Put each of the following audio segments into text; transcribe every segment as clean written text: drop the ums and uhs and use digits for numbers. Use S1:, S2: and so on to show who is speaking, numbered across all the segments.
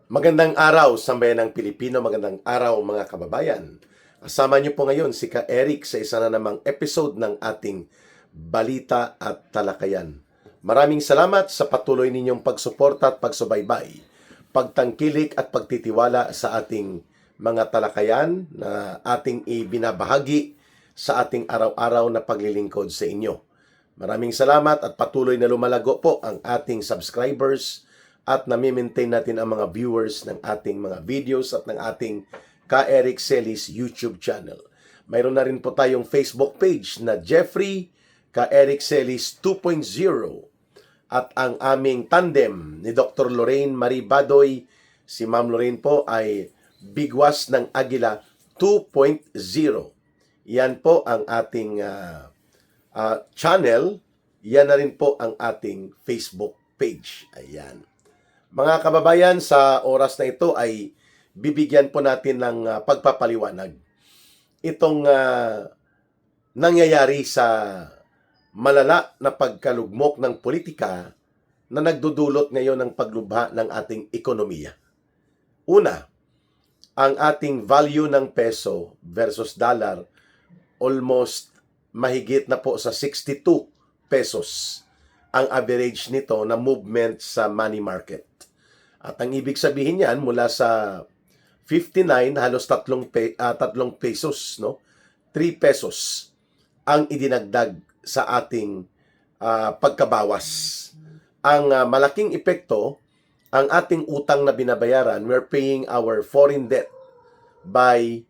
S1: Magandang araw, sambayanang Pilipino. Magandang araw, mga kababayan. Kasama niyo po ngayon si Ka Eric sa isa na namang episode ng ating Balita at Talakayan. Maraming salamat sa patuloy ninyong pagsuporta at pagsubaybay, pagtangkilik at pagtitiwala sa ating mga talakayan na ating ibinabahagi sa ating araw-araw na paglilingkod sa inyo. Maraming salamat at patuloy na lumalago po ang ating subscribers at nami-maintain natin ang mga viewers ng ating mga videos at ng ating Ka Eric Celis YouTube channel. Mayroon na rin po tayong Facebook page na Jeffrey Ka Eric Celis 2.0 at ang aming tandem ni Dr. Lorraine Marie Badoy, si Ma'am Lorraine po ay Bigwas ng Agila 2.0. Yan po ang ating channel. Yan na rin po ang ating Facebook page. Ayan. Mga kababayan, sa oras na ito ay bibigyan po natin ng pagpapaliwanag. Itong nangyayari sa malala na pagkalugmok ng politika na nagdudulot ngayon ng paglubha ng ating ekonomiya. Una, ang ating value ng peso versus dollar almost mahigit na po sa 62 pesos ang average nito na movement sa money market. At ang ibig sabihin niyan, mula sa 59, halos 3 pesos, no? 3 pesos ang idinagdag sa ating pagkabawas. Ang malaking epekto, ang ating utang na binabayaran, we're paying our foreign debt by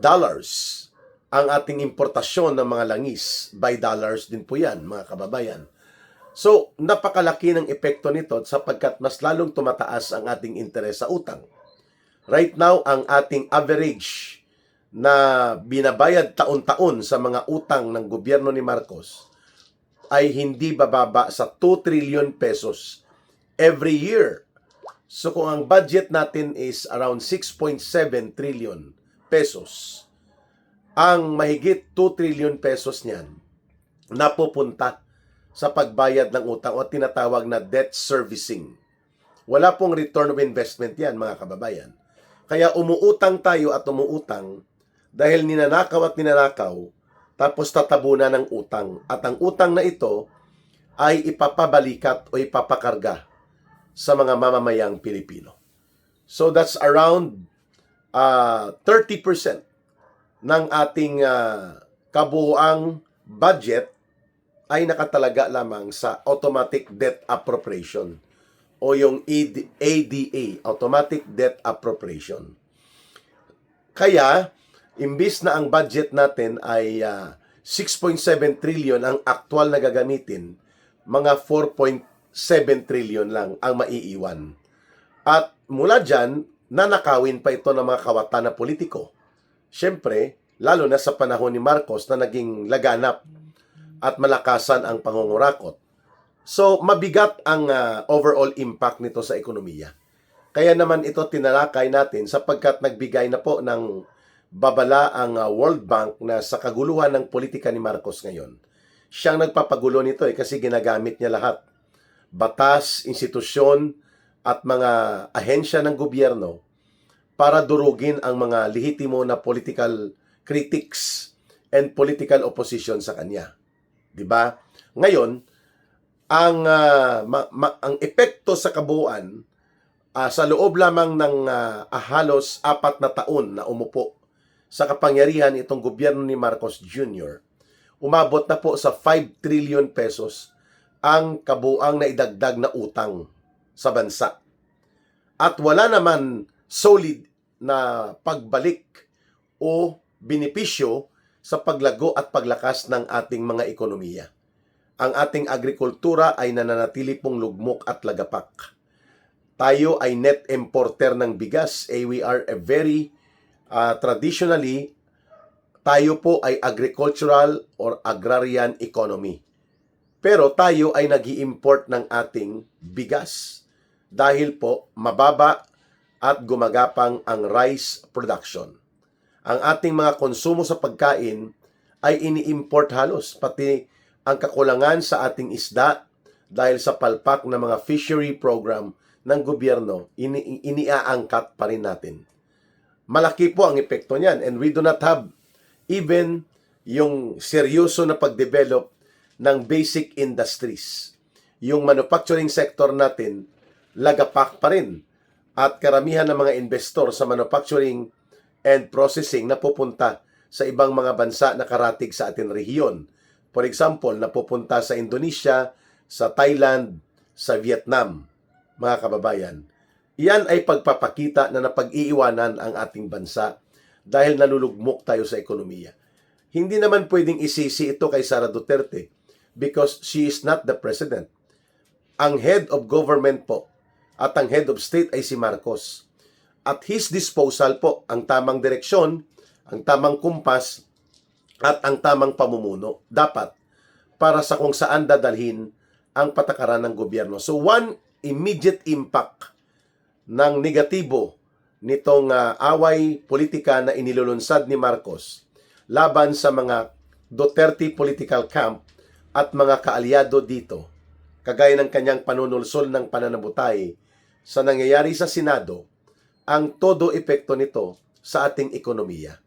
S1: dollars. Ang ating importasyon ng mga langis by dollars din po yan, mga kababayan. So, napakalaki ng epekto nito sapagkat mas lalong tumataas ang ating interes sa utang. Right now, ang ating average na binabayad taon-taon sa mga utang ng gobyerno ni Marcos ay hindi bababa sa 2 trillion pesos every year. So, kung ang budget natin is around 6.7 trillion pesos, ang mahigit 2 trillion pesos niyan napupunta sa pagbayad ng utang o tinatawag na debt servicing. Wala pong return of investment yan, mga kababayan. Kaya umuutang tayo at umuutang dahil ninanakaw at ninanakaw, tapos tatabunan ng utang. At ang utang na ito ay ipapabalikat o ipapakarga sa mga mamamayang Pilipino. So that's around 30% ng ating kabuuang budget ay nakatalaga lamang sa automatic debt appropriation o yung ADA, automatic debt appropriation. Kaya, imbis na ang budget natin ay 6.7 trillion ang aktual na gagamitin, mga 4.7 trillion lang ang maiiwan. At mula dyan, nanakawin pa ito ng mga kawatan na politiko. Siyempre, lalo na sa panahon ni Marcos na naging laganap at malakasan ang pangungurakot. So, mabigat ang overall impact nito sa ekonomiya. Kaya naman ito tinalakay natin sapagkat nagbigay na po ng babala ang World Bank na sa kaguluhan ng politika ni Marcos ngayon. Siyang nagpapagulo nito kasi ginagamit niya lahat. Batas, institusyon at mga ahensya ng gobyerno para durugin ang mga lehitimo na political critics and political opposition sa kanya. 'Di ba? Ngayon, ang epekto sa kabuuan sa loob lamang ng halos 4 na taon na umupo sa kapangyarihan itong gobyerno ni Marcos Jr., umabot na po sa 5 trillion pesos ang kabuuang na idagdag na utang sa bansa. At wala naman solid na pagbalik o benepisyo sa paglago at paglakas ng ating mga ekonomiya. Ang ating agrikultura ay nananatili pong lugmok at lagapak. Tayo ay net importer ng bigas. We are a very, traditionally, tayo po ay agricultural or agrarian economy. Pero tayo ay nag-i-import ng ating bigas dahil po mababa at gumagapang ang rice production. Ang ating mga konsumo sa pagkain ay ini-import halos, pati ang kakulangan sa ating isda dahil sa palpak ng mga fishery program ng gobyerno, iniaangkat pa rin natin. Malaki po ang epekto niyan, and we do not have even yung seryoso na pag-develop ng basic industries. Yung manufacturing sector natin, lagapak pa rin. At karamihan ng mga investor sa manufacturing and processing napupunta sa ibang mga bansa na karatig sa ating rehiyon. For example, napupunta sa Indonesia, sa Thailand, sa Vietnam, mga kababayan. Iyan ay pagpapakita na napag-iiwanan ang ating bansa dahil nalulugmok tayo sa ekonomiya. Hindi naman pwedeng isisi ito kay Sara Duterte because she is not the president. Ang head of government po at ang head of state ay si Marcos. At his disposal po ang tamang direksyon, ang tamang kumpas, at ang tamang pamumuno dapat para sa kung saan dadalhin ang patakaran ng gobyerno. So one immediate impact ng negatibo nitong away politika na inilulunsad ni Marcos laban sa mga Duterte political camp at mga kaalyado dito, kagaya ng kanyang panunulsol ng pananabutay sa nangyayari sa Senado, ang todo epekto nito sa ating ekonomiya.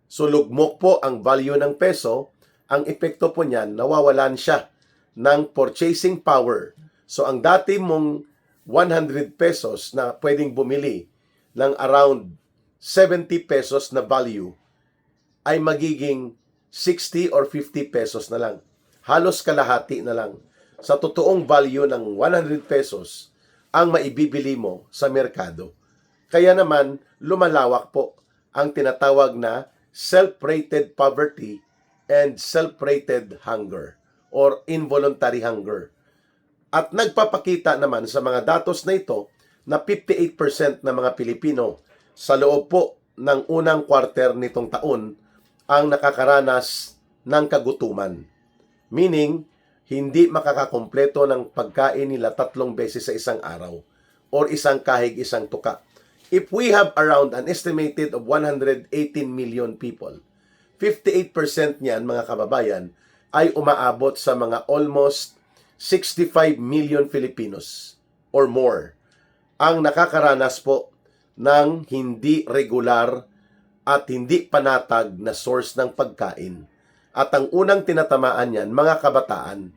S1: So lugmok po ang value ng peso, ang epekto po niyan, nawawalan siya ng purchasing power. So ang dati mong 100 pesos na pwedeng bumili ng around 70 pesos na value ay magiging 60 or 50 pesos na lang. Halos kalahati na lang sa totoong value ng 100 pesos ang maibibili mo sa merkado. Kaya naman, lumalawak po ang tinatawag na self-rated poverty and self-rated hunger or involuntary hunger. At nagpapakita naman sa mga datos na ito na 58% ng mga Pilipino sa loob po ng unang quarter nitong taon ang nakakaranas ng kagutuman. Meaning, hindi makakakompleto ng pagkain nila 3 beses sa isang araw or isang kahig, isang tuka. If we have around an estimated of 118 million people, 58% niyan, mga kababayan, ay umaabot sa mga almost 65 million Filipinos or more ang nakakaranas po ng hindi regular at hindi panatag na source ng pagkain. At ang unang tinatamaan niyan, mga kabataan,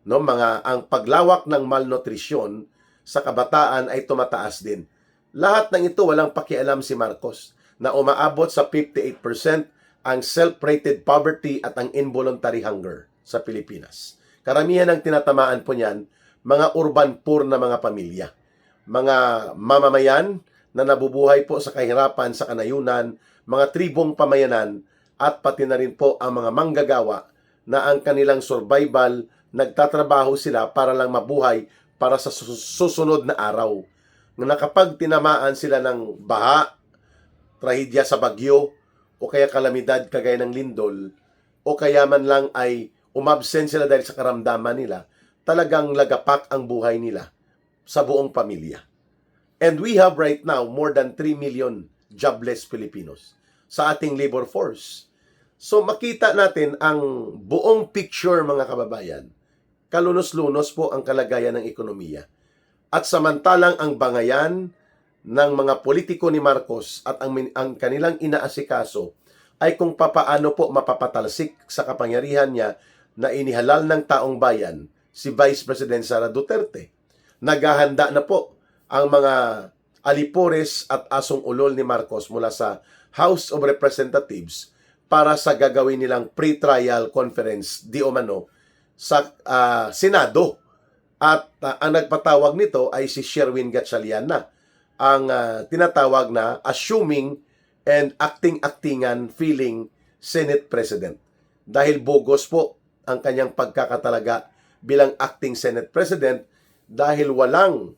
S1: no, ang paglawak ng malnutrisyon sa kabataan ay tumataas din. Lahat ng ito walang pakialam si Marcos na umaabot sa 58% ang self-rated poverty at ang involuntary hunger sa Pilipinas. Karamihan ng tinatamaan po niyan, mga urban poor na mga pamilya. Mga mamamayan na nabubuhay po sa kahirapan, sa kanayunan, mga tribong pamayanan, at pati na rin po ang mga manggagawa na ang kanilang survival, nagtatrabaho sila para lang mabuhay para sa susunod na araw. Na kapag tinamaan sila ng baha, trahedya sa bagyo, o kaya kalamidad kagaya ng lindol, o kaya man lang ay umabsent sila dahil sa karamdaman nila, talagang lagapak ang buhay nila sa buong pamilya. And we have right now more than 3 million jobless Filipinos sa ating labor force. So makita natin ang buong picture, mga kababayan. Kalunos-lunos po ang kalagayan ng ekonomiya. At samantalang ang bangayan ng mga politiko ni Marcos at ang kanilang inaasikaso ay kung papaano po mapapatalsik sa kapangyarihan niya na inihalal ng taong bayan si Vice President Sara Duterte. Naghahanda na po ang mga alipores at asong ulol ni Marcos mula sa House of Representatives para sa gagawin nilang pre-trial conference di umano sa Senado. At ang nagpatawag nito ay si Sherwin Gatchalian na ang tinatawag na assuming and acting-actingan feeling Senate President. Dahil bogus po ang kanyang pagkakatalaga bilang acting Senate President dahil walang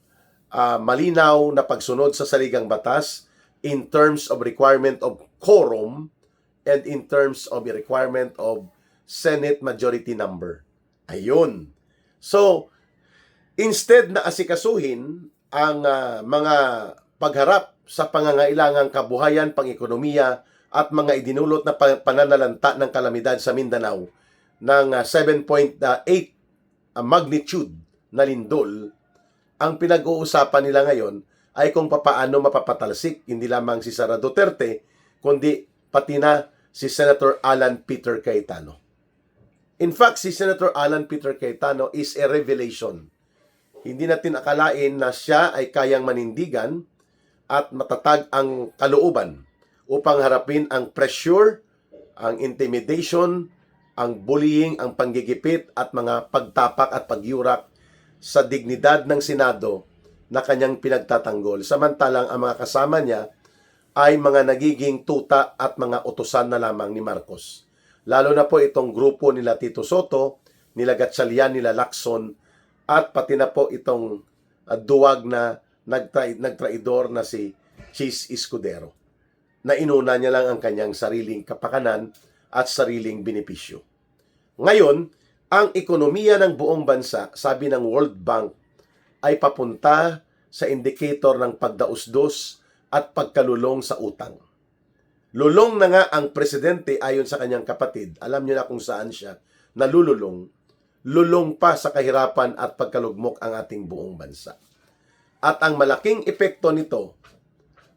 S1: malinaw na pagsunod sa saligang batas in terms of requirement of quorum and in terms of the requirement of Senate majority number. Ayun. So, instead na asikasuhin ang mga pagharap sa pangangailangang kabuhayan, pang-ekonomiya at mga idinulot na pananalanta ng kalamidad sa Mindanao ng 7.8 magnitude na lindol, ang pinag-uusapan nila ngayon ay kung papaano mapapatalsik hindi lamang si Sara Duterte, kundi pati na si Senator Alan Peter Cayetano. In fact, si Senator Alan Peter Cayetano is a revelation. Hindi natin akalain na siya ay kayang manindigan at matatag ang kalooban upang harapin ang pressure, ang intimidation, ang bullying, ang panggigipit at mga pagtapak at pagyurak sa dignidad ng Senado na kanyang pinagtatanggol. Samantalang ang mga kasama niya ay mga nagiging tuta at mga utusan na lamang ni Marcos. Lalo na po itong grupo nila Tito Soto, nila Gatchalian, nila Lacson, at pati na po itong duwag na nagtraidor na si Chis Escudero, na inuna niya lang ang kanyang sariling kapakanan at sariling benepisyo. Ngayon, ang ekonomiya ng buong bansa, sabi ng World Bank, ay papunta sa indicator ng pagdausdos at pagkalulong sa utang. Lulong na nga ang presidente ayon sa kanyang kapatid. Alam niyo na kung saan siya nalululong. Lulong pa sa kahirapan at pagkalugmok ang ating buong bansa. At ang malaking epekto nito,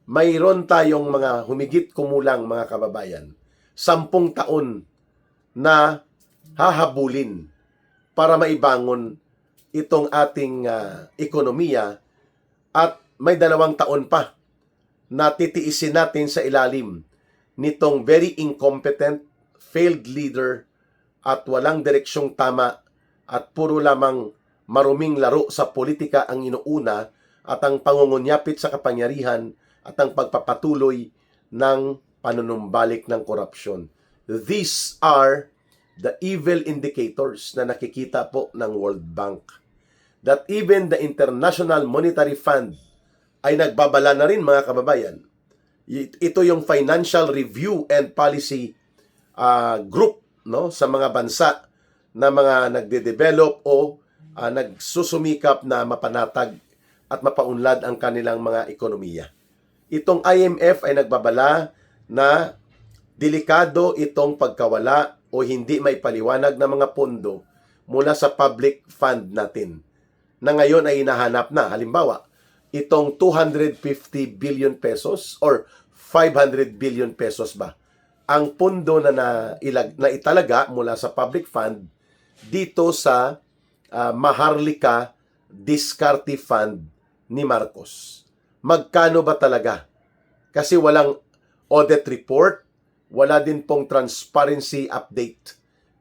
S1: mayroon tayong mga humigit kumulang mga kababayan, 10 taon na hahabulin para maibangon itong ating ekonomiya, at may 2 taon pa na titiisin natin sa ilalim nitong very incompetent, failed leader at walang direksyong tama at puro lamang maruming laro sa politika ang inuuna, at ang pangungunyapit sa kapangyarihan at ang pagpapatuloy ng panunumbalik ng korupsyon. These are the evil indicators na nakikita po ng World Bank. That even the International Monetary Fund ay nagbabala na rin, mga kababayan. Ito yung Financial Review and Policy Group, no, sa mga bansa na mga nagde-develop o nagsusumikap na mapanatag at mapaunlad ang kanilang mga ekonomiya. Itong IMF ay nagbabala na delikado itong pagkawala o hindi may paliwanag ng mga pondo mula sa public fund natin, na ngayon ay hinahanap na. Halimbawa, itong 250 billion pesos or 500 billion pesos ba ang pondo na italaga mula sa public fund dito sa Maharlika Diskarte Fund ni Marcos. Magkano ba talaga? Kasi walang audit report, wala din pong transparency update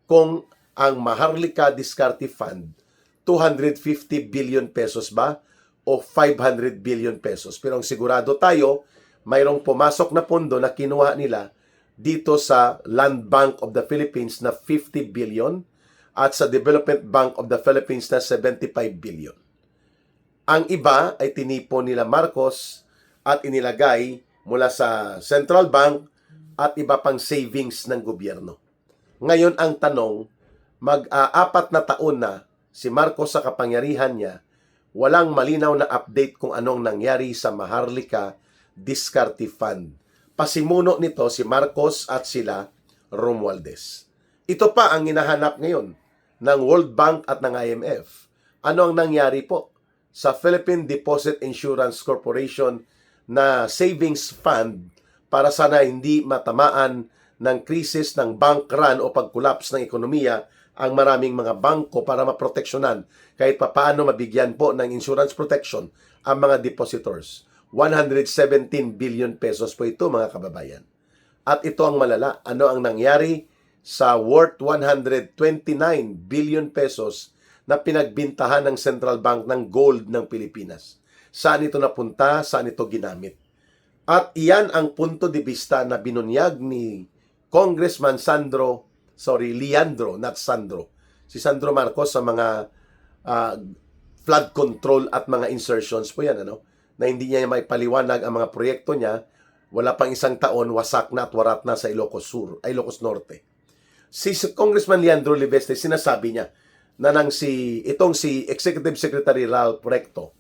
S1: kung ang Maharlika Diskarte Fund 250 billion pesos ba o 500 billion pesos. Pero ang sigurado tayo, mayroong pumasok na pondo na kinuha nila dito sa Land Bank of the Philippines na 50 billion at sa Development Bank of the Philippines na 75 billion. Ang iba ay tinipon nila Marcos at inilagay mula sa Central Bank at iba pang savings ng gobyerno. Ngayon ang tanong, mag-4 na taon na si Marcos sa kapangyarihan niya, walang malinaw na update kung anong nangyari sa Maharlika Diskarte Fund. Pasimuno nito si Marcos at sila Romualdez. Ito pa ang hinahanap ngayon ng World Bank at ng IMF. Ano ang nangyari po sa Philippine Deposit Insurance Corporation na savings fund para sana hindi matamaan ng krisis ng bank run o pag-collapse ng ekonomiya ang maraming mga bangko, para maproteksyonan kahit papaano mabigyan po ng insurance protection ang mga depositors. 117 billion pesos po ito, mga kababayan. At ito ang malala. Ano ang nangyari sa worth 129 billion pesos na pinagbintahan ng Central Bank ng gold ng Pilipinas? Saan ito napunta? Saan ito ginamit? At iyan ang punto de vista na binunyag ni Congressman Leandro, not Sandro. Si Sandro Marcos sa mga flood control at mga insertions po yan, ano? Na hindi niya may paliwanag ang mga proyekto niya, wala pang 1 taon, wasak na at warat na sa Ilocos Norte. Si Congressman Leandro Libeste, sinasabi niya na itong si Executive Secretary Ralph Recto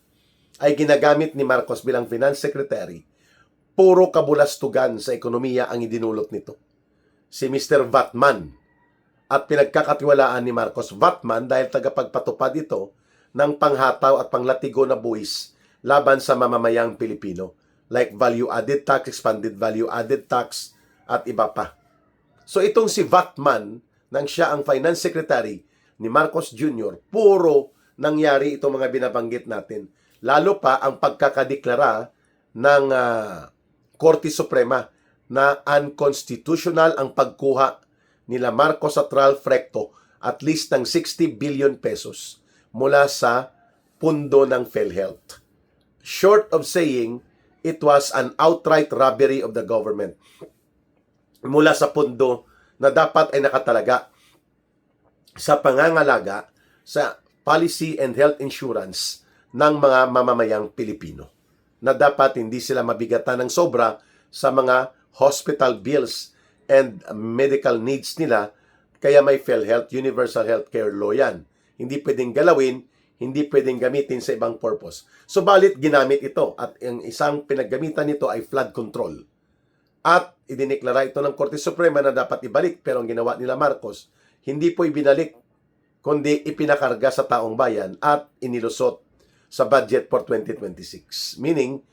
S1: ay ginagamit ni Marcos bilang Finance Secretary, puro kabulastugan sa ekonomiya ang idinulot nito. Si Mr. Vatman, at pinagkakatiwalaan ni Marcos Vatman dahil tagapagpatupad ito ng panghataw at panglatigo na buwis laban sa mamamayang Pilipino, like value-added tax, expanded value-added tax, at iba pa. So itong si Vatman, nang siya ang Finance Secretary ni Marcos Jr., puro nangyari itong mga binabanggit natin. Lalo pa ang pagkakadeklara ng Korte Suprema na unconstitutional ang pagkuha nila Marcos at Ralph Recto at least ng 60 billion pesos mula sa pundo ng PhilHealth. Short of saying, it was an outright robbery of the government mula sa pundo na dapat ay nakatalaga sa pangangalaga sa policy and health insurance ng mga mamamayang Pilipino, na dapat hindi sila mabigatan ng sobra sa mga hospital bills and medical needs nila, kaya may PhilHealth, Universal Healthcare Law yan. Hindi pwedeng galawin, hindi pwedeng gamitin sa ibang purpose. Subalit ginamit ito at ang isang pinaggamitan nito ay flood control. At idineklara ito ng Korte Suprema na dapat ibalik, pero ang ginawa nila Marcos, hindi po ibinalik, kundi ipinakarga sa taong bayan at inilusot sa budget for 2026. Meaning,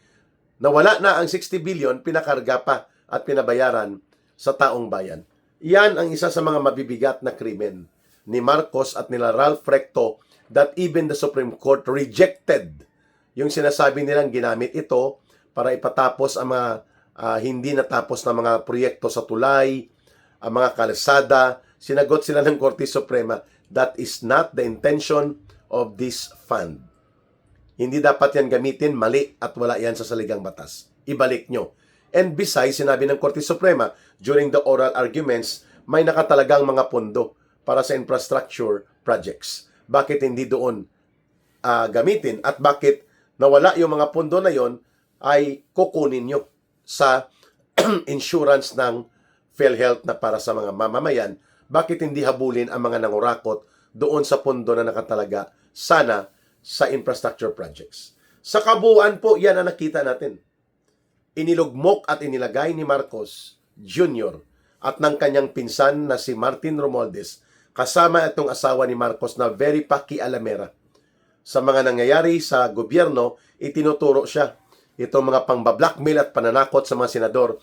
S1: nawala na ang 60 billion, pinakarga pa at pinabayaran sa taong bayan. Yan ang isa sa mga mabibigat na krimen ni Marcos at nila Ralph Recto that even the Supreme Court rejected yung sinasabi nilang ginamit ito para ipatapos ang mga hindi natapos na mga proyekto sa tulay, ang mga kalsada. Sinagot sila ng Korte Suprema, that is not the intention of this fund. Hindi dapat yan gamitin, mali at wala yan sa saligang batas. Ibalik nyo. And besides, sinabi ng Korte Suprema, during the oral arguments, may nakatalagang mga pondo para sa infrastructure projects. Bakit hindi doon gamitin? At bakit nawala yung mga pondo na yon ay kukunin nyo sa insurance ng PhilHealth na para sa mga mamamayan? Bakit hindi habulin ang mga nangurakot doon sa pondo na nakatalaga sana sa infrastructure projects? Sa kabuuan po, yan ang nakita natin. Inilugmok at inilagay ni Marcos Jr. at ng kanyang pinsan na si Martin Romualdez, kasama itong asawa ni Marcos na very pakialamera sa mga nangyayari sa gobyerno. Itinuturo siya itong mga pangbablackmail at pananakot sa mga senador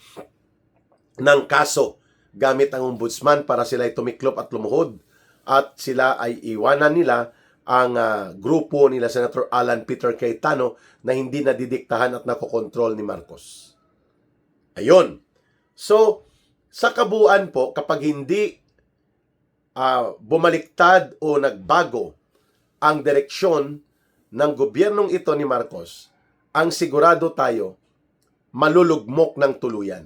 S1: ng kaso gamit ang ombudsman para sila ay tumiklop at lumuhod at sila ay iwanan nila ang grupo nila Senator Alan Peter Cayetano na hindi nadidiktahan at nakokontrol ni Marcos. Ayun. So, sa kabuuan po, kapag hindi bumaliktad o nagbago ang direksyon ng gobyernong ito ni Marcos, ang sigurado tayo, malulugmok ng tuluyan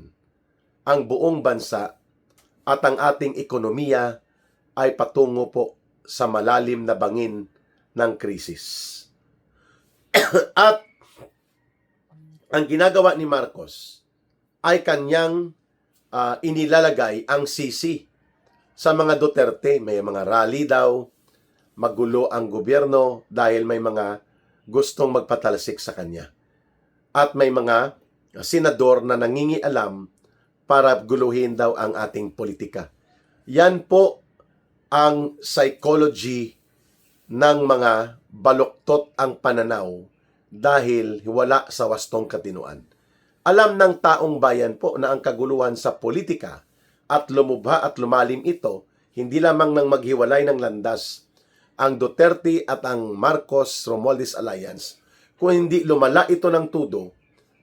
S1: ang buong bansa at ang ating ekonomiya ay patungo po sa malalim na bangin ng krisis. At ang ginagawa ni Marcos ay kanyang inilalagay ang sisi sa mga Duterte. May mga rally daw, magulo ang gobyerno dahil may mga gustong magpatalsik sa kanya. At may mga senador na nangingialam para guluhin daw ang ating politika. Yan po ang psychology ng mga baluktot ang pananaw dahil wala sa wastong katinuan. Alam ng taong bayan po na ang kaguluhan sa politika at lumubha at lumalim ito, hindi lamang nang maghiwalay ng landas ang Duterte at ang Marcos-Romualdez Alliance, kung hindi lumala ito ng tudo,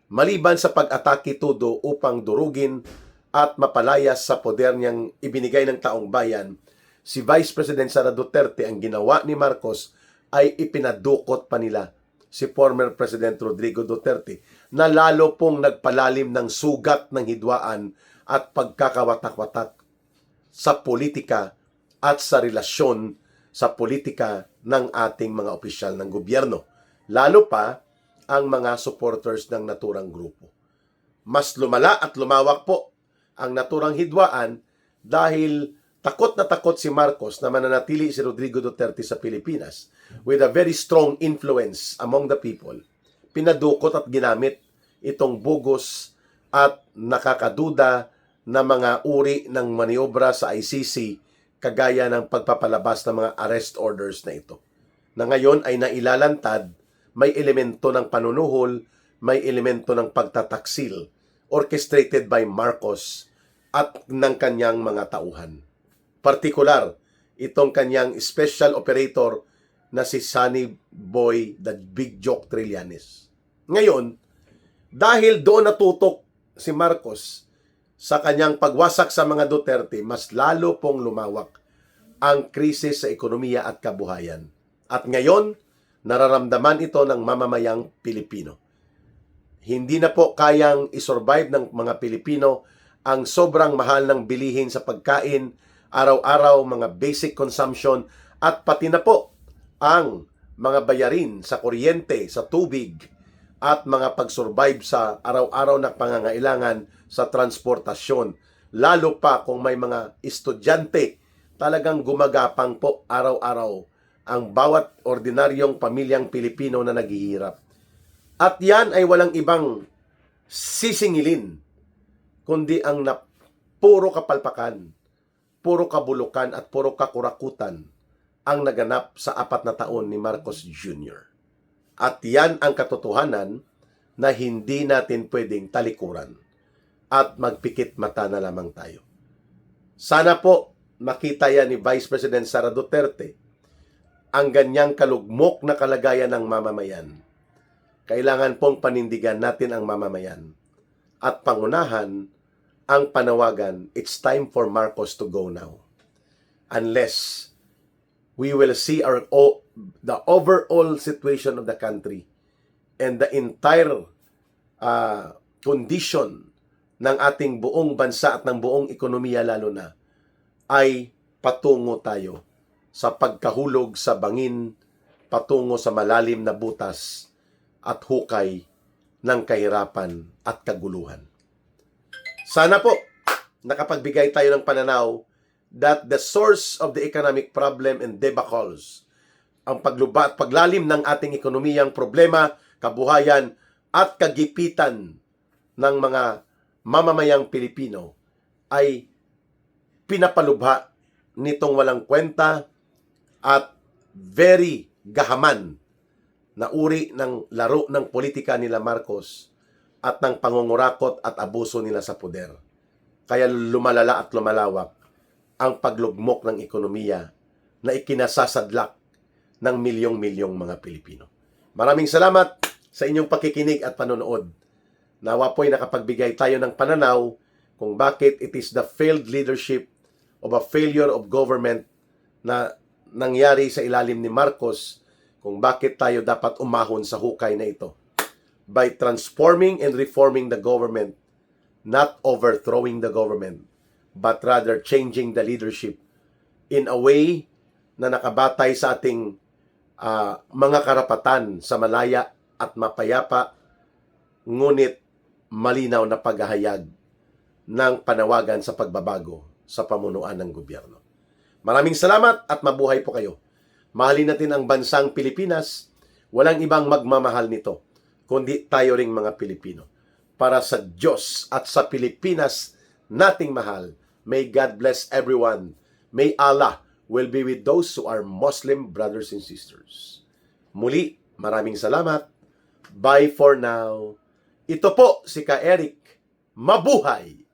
S1: maliban sa pag-atake tudo upang durugin at mapalayas sa poder niyang ibinigay ng taong bayan, si Vice President Sara Duterte, ang ginawa ni Marcos ay ipinadukot pa nila si former President Rodrigo Duterte na lalo pong nagpalalim ng sugat ng hidwaan at pagkakawatak-watak sa politika at sa relasyon sa politika ng ating mga opisyal ng gobyerno. Lalo pa ang mga supporters ng naturang grupo. Mas lumala at lumawak po ang naturang hidwaan dahil takot na takot si Marcos na mananatili si Rodrigo Duterte sa Pilipinas with a very strong influence among the people. Pinadukot at ginamit itong bugos at nakakaduda na mga uri ng maniobra sa ICC kagaya ng pagpapalabas ng mga arrest orders na ito. na ngayon ay nailalantad, may elemento ng panunuhol, may elemento ng pagtataksil, orchestrated by Marcos at ng kanyang mga tauhan. Partikular, itong kanyang special operator na si Sunny Boy, the Big Joke Trillanes. Ngayon, dahil doon natutok si Marcos sa kanyang pagwasak sa mga Duterte, mas lalo pong lumawak ang krisis sa ekonomiya at kabuhayan. At ngayon, nararamdaman ito ng mamamayang Pilipino. Hindi na po kayang isurvive ng mga Pilipino ang sobrang mahal ng bilihin sa pagkain, araw-araw, mga basic consumption, at pati na po ang mga bayarin sa kuryente, sa tubig, at mga pag-survive sa araw-araw na pangangailangan sa transportasyon. Lalo pa kung may mga estudyante, talagang gumagapang po araw-araw ang bawat ordinaryong pamilyang Pilipino na naghihirap. At yan ay walang ibang sisingilin, kundi ang puro kapalpakan, puro kabulukan at puro kakurakutan ang naganap sa 4 na taon ni Marcos Jr. At yan ang katotohanan na hindi natin pwedeng talikuran at magpikit mata na lamang tayo. Sana po makita yan ni Vice President Sara Duterte ang ganyang kalugmok na kalagayan ng mamamayan. Kailangan pong panindigan natin ang mamamayan at pangunahan ang panawagan, it's time for Marcos to go now. Unless we will see the overall situation of the country and the entire condition ng ating buong bansa at ng buong ekonomiya lalo na, ay patungo tayo sa pagkahulog sa bangin, patungo sa malalim na butas at hukay ng kahirapan at kaguluhan. Sana po nakapagbigay tayo ng pananaw that the source of the economic problem and debacles, ang pagluba at paglalim ng ating ekonomiyang problema, kabuhayan at kagipitan ng mga mamamayang Pilipino ay pinapalubha nitong walang kwenta at very gahaman na uri ng laro ng politika nila Marcos at ng pangungurakot at abuso nila sa poder. Kaya lumalala at lumalawak ang paglugmok ng ekonomiya na ikinasasadlak ng milyong-milyong mga Pilipino. Maraming salamat sa inyong pakikinig at panonood. Nawa po'y nakapagbigay tayo ng pananaw kung bakit it is the failed leadership of a failure of government na nangyari sa ilalim ni Marcos, kung bakit tayo dapat umahon sa hukay na ito. By transforming and reforming the government, not overthrowing the government, but rather changing the leadership in a way na nakabatay sa ating mga karapatan sa malaya at mapayapa, ngunit malinaw na paghahayag ng panawagan sa pagbabago sa pamunuan ng gobyerno. Maraming salamat at mabuhay po kayo. Mahalin natin ang bansang Pilipinas. Walang ibang magmamahal nito, kundi tayo ring mga Pilipino. Para sa Diyos at sa Pilipinas nating mahal, may God bless everyone. May Allah will be with those who are Muslim brothers and sisters. Muli, maraming salamat. Bye for now. Ito po si Ka Eric. Mabuhay!